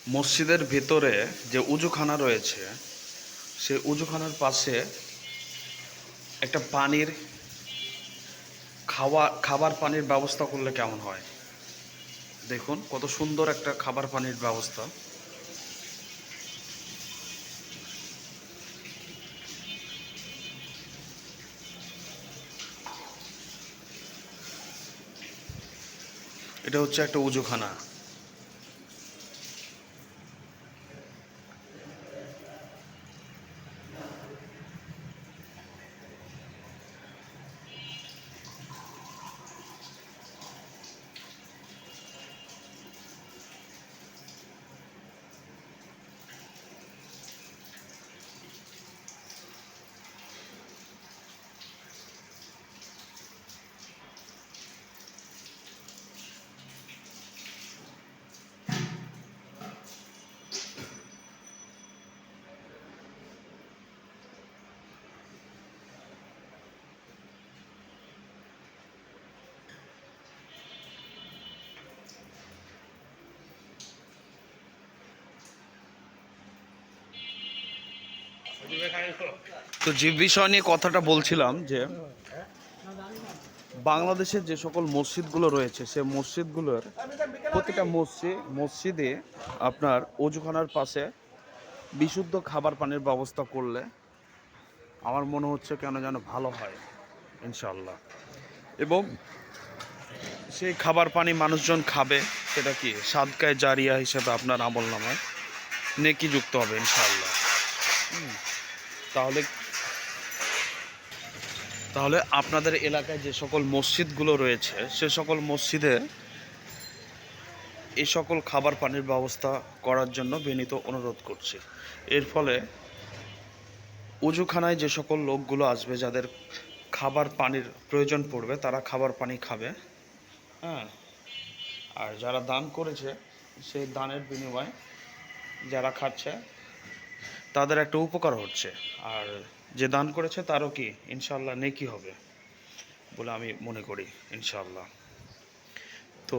মসজিদের ভেতরে যে উজুখানা রয়েছে সেই উজুখানার পাশে একটা পানির খাবার পানির ব্যবস্থা করলে কেমন হয়? দেখুন কত সুন্দর একটা খাবার পানির ব্যবস্থা। এটা হচ্ছে একটা উজুখানা। তো যে বিষয় নিয়ে কথাটা বলছিলাম যে বাংলাদেশের যে সকল মসজিদগুলো রয়েছে সে মসজিদগুলোর প্রতিটা মসজিদে আপনার অজুখানার পাশে বিশুদ্ধ খাবার পানির ব্যবস্থা করলে আমার মনে হচ্ছে কেন যেন ভালো হয় ইনশাল্লাহ। এবং সেই খাবার পানি মানুষজন খাবে, সেটা কি সাদকায়ে জারিয়া হিসেবে আপনার আমল নামায় নেকি যুক্ত হবে ইনশাল্লাহ। তাহলে তাহলে আপনাদের এলাকায় যে সকল মসজিদগুলো রয়েছে সে সকল মসজিদে এই সকল খাবার পানির ব্যবস্থা করার জন্য বিনীত অনুরোধ করছি। এর ফলে উজুখানায় যে সকল লোকগুলো আসবে, যাদের খাবার পানির প্রয়োজন পড়বে, তারা খাবার পানি খাবে। হ্যাঁ, আর যারা দান করেছে সেই দানের বিনিময়ে যারা খাচ্ছে তাদের একটা উপকার হচ্ছে, আর যে দান করেছে তারও কি ইনশাল্লাহ নেকি হবে বলে আমি মনে করি ইনশাল্লাহ। তো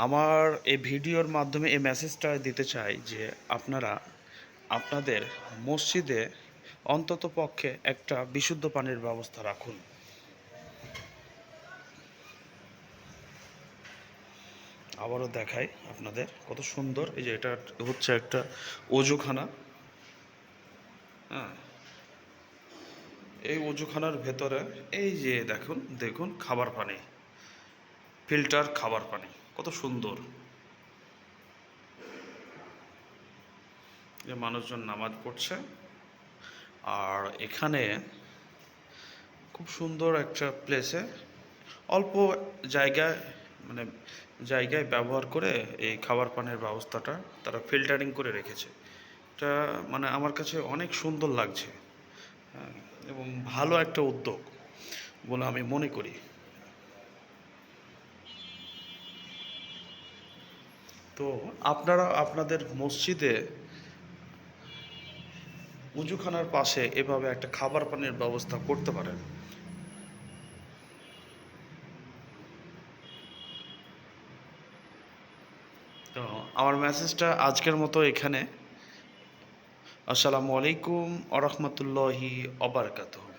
আমার এই ভিডিওর মাধ্যমে এই মেসেজটা দিতে চাই যে আপনারা আপনাদের মসজিদে অন্তত পক্ষে একটা বিশুদ্ধ পানির ব্যবস্থা রাখুন। আবারও দেখাই আপনাদের কত সুন্দর, এই যে এটা হচ্ছে একটা অজুখানা। হ্যাঁ, এই অজুখানার ভেতরে এই যে দেখুন দেখুন খাবার পানি, ফিল্টার খাবার পানি কত সুন্দর। যে মানুষজন নামাজ পড়ছে, আর এখানে খুব সুন্দর একটা প্লেসে অল্প জায়গায় মানে জায়গায় ব্যবহার করে এই খাবার পানির ব্যবস্থাটা তারা ফিল্টারিং করে রেখেছে। এটা মানে আমার কাছে অনেক সুন্দর লাগছে। হ্যাঁ, এবং ভালো একটা উদ্যোগ বলে আমি মনে করি। তো আপনারা আপনাদের মসজিদে উজুখানার পাশে এভাবে একটা খাবার পানির ব্যবস্থা করতে পারেন। তো আমার মেসেজটা আজকের মতো এখানে। আসসালামু আলাইকুম আ রহমতুল্লাহি অবরকাতুহু।